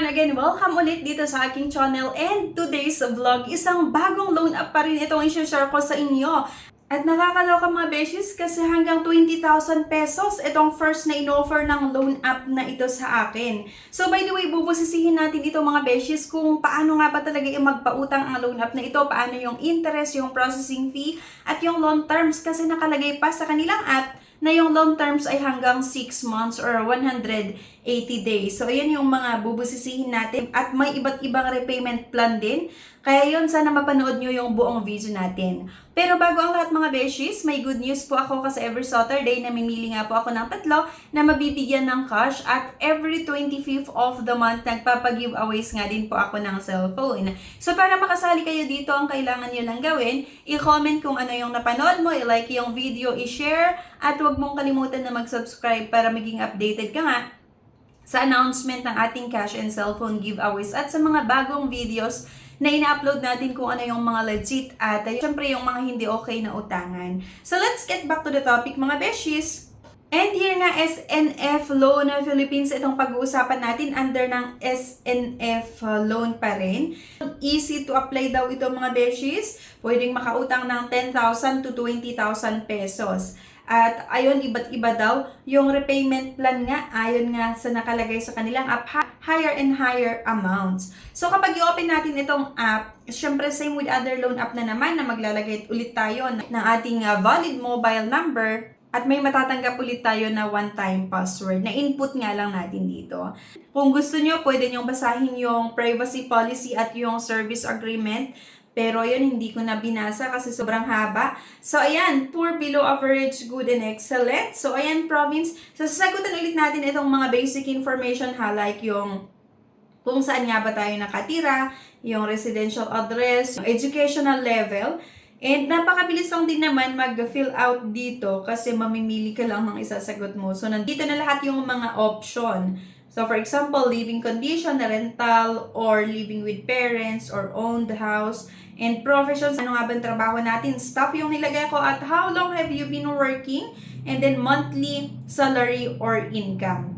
everyone! Again, welcome ulit dito sa aking channel, and today's vlog, isang bagong loan app pa rin itong i-share ko sa inyo. At nakakaloka mga beshes kasi hanggang 20,000 pesos itong first na in-offer ng loan app na ito sa akin. So by the way, bubusisihin natin ito mga beshes kung paano nga ba talaga yung magpautang ang loan app na ito, paano yung interest, yung processing fee, at yung loan terms kasi nakalagay pa sa kanilang app na yung loan terms ay hanggang 6 months or 180 days. So, ayan yung mga bubusisihin natin. At may iba't ibang repayment plan din. Kaya yun, sana mapanood nyo yung buong video natin. Pero bago ang lahat mga beshies, may good news po ako kasi every Saturday, namimili nga po ako ng tatlo na mabibigyan ng cash. At every 25th of the month, nagpapag-giveaways nga din po ako ng cellphone. So, para makasali kayo dito, ang kailangan nyo lang gawin, i-comment kung ano yung napanood mo, i-like yung video, i-share, at huwag mong kalimutan na mag-subscribe para maging updated ka nga sa announcement ng ating cash and cellphone giveaways at sa mga bagong videos na ina-upload natin kung ano yung mga legit at syempre yung mga hindi okay na utangan. So let's get back to the topic mga beshies. And here nga, SNF Loan Philippines, itong pag-uusapan natin under ng SNF loan pa rin. Easy to apply daw ito mga beshies. Pwedeng makautang ng 10,000 to 20,000 pesos. At ayon, iba't iba daw yung repayment plan nga, ayon nga sa nakalagay sa kanilang app, higher and higher amounts. So kapag i-open natin itong app, syempre same with other loan app na naman na maglalagay ulit tayo ng ating valid mobile number at may matatanggap ulit tayo na one-time password na input nga lang natin dito. Kung gusto nyo, pwede nyo basahin yung privacy policy at yung service agreement. Pero yun, hindi ko na binasa kasi sobrang haba. So, ayan, poor, below average, good, and excellent. So, ayan, province. So, sasagutan ulit natin itong mga basic information ha, like yung kung saan nga ba tayo nakatira, yung residential address, yung educational level. And napakabilis lang din naman mag-fill out dito kasi mamimili ka lang ng isasagot mo. So, nandito na lahat yung mga option. So, for example, living condition, rental, or living with parents, or owned house, and professions. Ano nga ba ang trabaho natin? Staff yung nilagay ko at how long have you been working? And then monthly salary or income.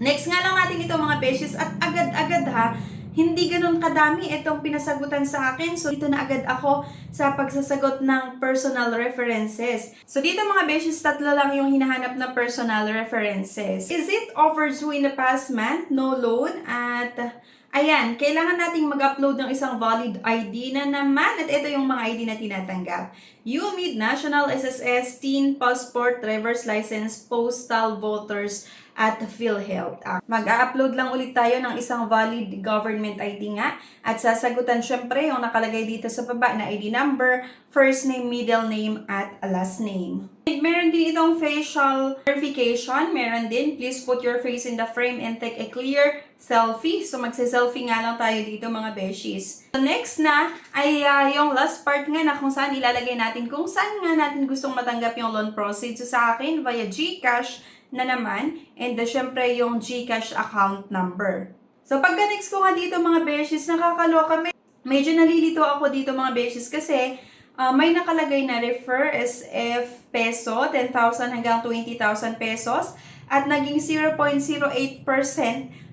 Next nga lang natin ito mga beshes at agad-agad ha. Hindi ganun kadami itong pinasagutan sa akin. So, dito na agad ako sa pagsasagot ng personal references. So, dito mga beshes, tatlo lang yung hinahanap na personal references. Is it overdue in the past month? No loan? At ayan, kailangan nating mag-upload ng isang valid ID na naman. At ito yung mga ID na tinatanggap. UMID, National SSS, Teen, Passport, Driver's License, Postal, Voters, at PhilHealth. Mag-a-upload lang ulit tayo ng isang valid government ID nga. At sasagutan syempre yung nakalagay dito sa baba na ID number, first name, middle name, at last name. Meron din itong facial verification. Meron din, please put your face in the frame and take a clear selfie. So, magse-selfie nga lang tayo dito mga beshies. So, next na ay yung last part nga na kung saan ilalagay natin kung saan nga natin gustong matanggap yung loan proceeds. So, sa akin, via GCash na naman. And syempre yung GCash account number. So, pagka-next ko nga dito mga beshies, nakakaloka. Medyo nalilito ako dito mga beshies kasi may nakalagay na refer SF peso, 10,000 hanggang 20,000 pesos. At naging 0.08%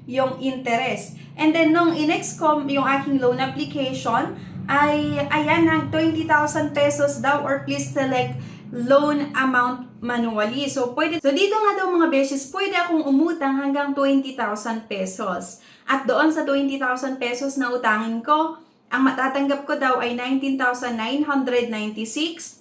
yung interest. And then, nung in-next ko yung aking loan application, ay, ayan, 20,000 pesos daw or please select loan amount manually. So, dito nga daw mga beshes, pwede akong umutang hanggang 20,000 pesos. At doon sa 20,000 pesos na utangin ko, ang matatanggap ko daw ay 19,996.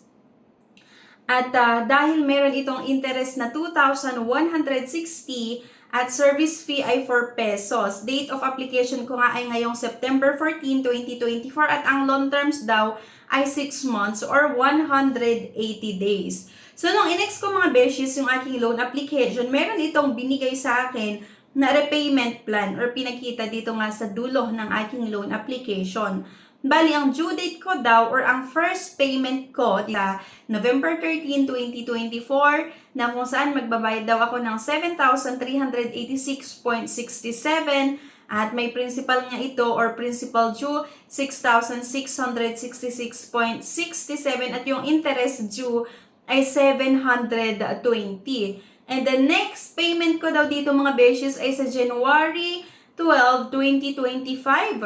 At dahil meron itong interest na 2,160 at service fee ay 4 pesos. Date of application ko nga ay ngayong September 14, 2024 at ang loan terms daw ay 6 months or 180 days. So, nung in-next ko mga beshies yung aking loan application, meron itong binigay sa akin na repayment plan or pinakita dito nga sa dulo ng aking loan application. Bali, ang due date ko daw or ang first payment ko sa November 13, 2024 na kung saan magbabayad daw ako ng 7,386.67 at may principal nga ito or principal due 6,666.67 at yung interest due ay 720. And the next payment ko daw dito mga beshes ay sa January 12, 2025.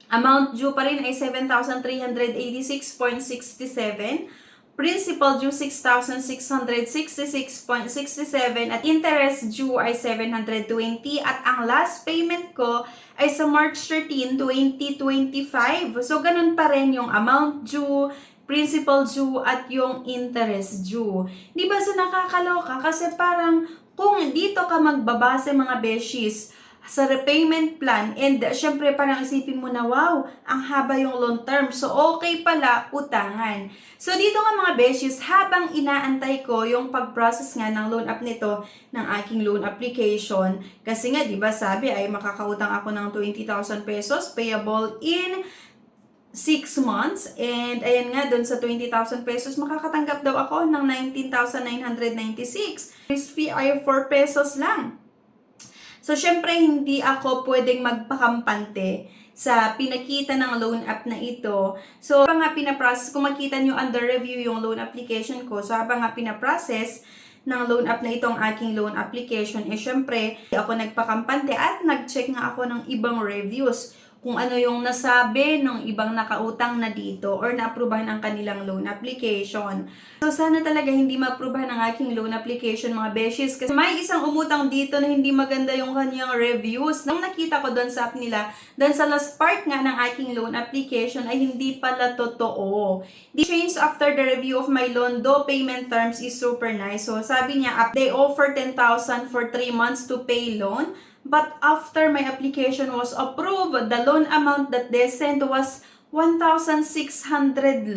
Amount due pa rin ay 7,386.67. Principal due 6,666.67 at interest due ay 720 at ang last payment ko ay sa March 13, 2025. So, ganun pa rin yung amount due, principal due at yung interest due. Di ba so nakakaloka? Kasi parang kung dito ka magbabase mga beshies sa repayment plan and syempre parang isipin mo na wow, ang haba yung loan term. So okay pala utangan. So dito nga mga beshies, habang inaantay ko yung pag-process nga ng loan up nito ng aking loan application, kasi nga 'di ba sabi ay makakautang ako ng 20,000 pesos payable in 6 months. And ayan nga, doon sa 20,000 pesos, makakatanggap daw ako ng 19,996. This fee ay 4 pesos lang. So, syempre, hindi ako pwedeng magpakampante sa pinakita ng loan app na ito. So, habang nga pinaprocess, kung makita nyo under review yung loan application ko, so habang nga pinaprocess ng loan app na ito ang aking loan application, syempre, ako nagpakampante at nag-check nga ako ng ibang reviews kung ano yung nasabi ng ibang nakautang na dito or na-aprubahan ang kanilang loan application. So, sana talaga hindi ma-aprubahan ang aking loan application, mga beshies. Kasi may isang umutang dito na hindi maganda yung kanyang reviews. Nang nakita ko doon sa app nila, doon sa last part nga ng aking loan application ay hindi pala totoo. The change after the review of my loan, though payment terms is super nice. So, sabi niya, they offer 10,000 for 3 months to pay loan. But after my application was approved, the loan amount that they sent was 1,600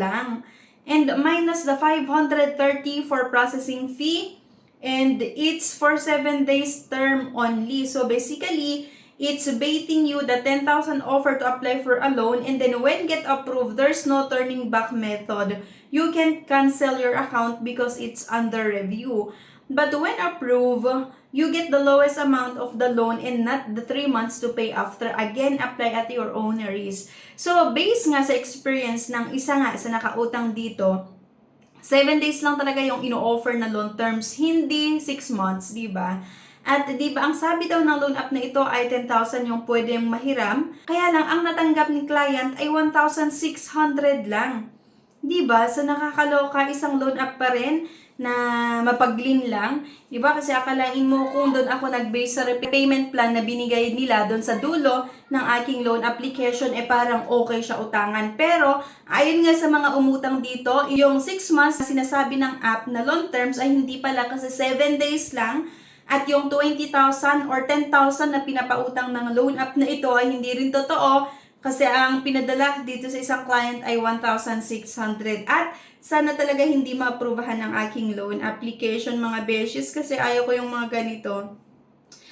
lang. And minus the 530 for processing fee. And it's for 7 days term only. So basically, it's baiting you the 10,000 offer to apply for a loan. And then when get approved, there's no turning back method. You can cancel your account because it's under review. But when approved, you get the lowest amount of the loan and not the 3 months to pay after. Again, apply at your own risk. So, based nga sa experience ng isa nga sa nakautang dito, 7 days lang talaga yung ino-offer na loan terms, hindi 6 months, di ba? At di ba ang sabi daw ng loan app na ito ay 10,000 yung pwedeng mahiram, kaya lang ang natanggap ni client ay 1,600 lang. Di ba? So, nakakaloka, isang loan app pa rin na mapaglin lang. Diba? Kasi akalain mo kung doon ako nag-base sa repayment plan na binigay nila doon sa dulo ng aking loan application, parang okay siya utangan. Pero, ayon nga sa mga umutang dito, yung 6 months na sinasabi ng app na loan terms ay hindi pala kasi 7 days lang. At yung 20,000 or 10,000 na pinapautang ng loan app na ito ay hindi rin totoo. Kasi ang pinadala dito sa isang client ay 1,600. At sana talaga hindi ma-approvehan ng aking loan application, mga beshies, kasi ayaw ko yung mga ganito.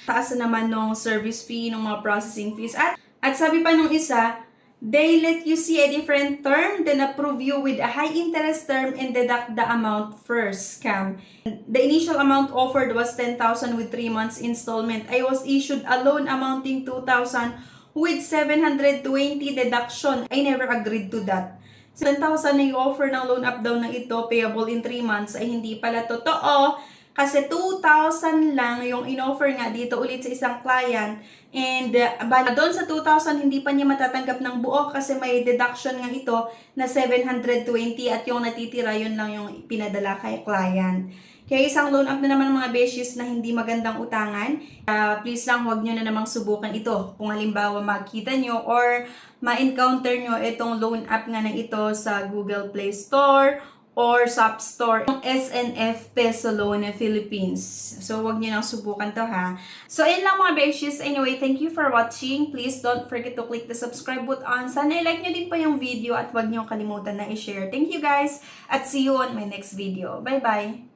Taas na naman ng service fee, ng mga processing fees. At sabi pa nung isa, they let you see a different term, then approve you with a high interest term and deduct the amount first. Scam. The initial amount offered was 10,000 with 3 months installment. I was issued a loan amounting 2,000 with 720 deduction. I never agreed to that. 10,000 na i-offer ng loan up daw na ito, payable in 3 months, ay hindi pala totoo. Kasi 2,000 lang yung in-offer nga dito ulit sa isang client. And doon sa 2,000, hindi pa niya matatanggap ng buo kasi may deduction nga ito na 720 at yung natitira yun lang yung pinadala kay client. Kaya isang loan up na naman ng mga beshies na hindi magandang utangan. Please lang, huwag nyo na namang subukan ito. Kung halimbawa makita nyo or ma-encounter nyo itong loan up nga na ito sa Google Play Store or sa App Store, yung SNF Peso Loan Philippines. So, huwag nyo nang subukan to, ha. So, ayun lang mga beshies. Anyway, thank you for watching. Please don't forget to click the subscribe button. Sana i-like nyo din po yung video at huwag nyo kalimutan na i-share. Thank you guys at see you on my next video. Bye-bye!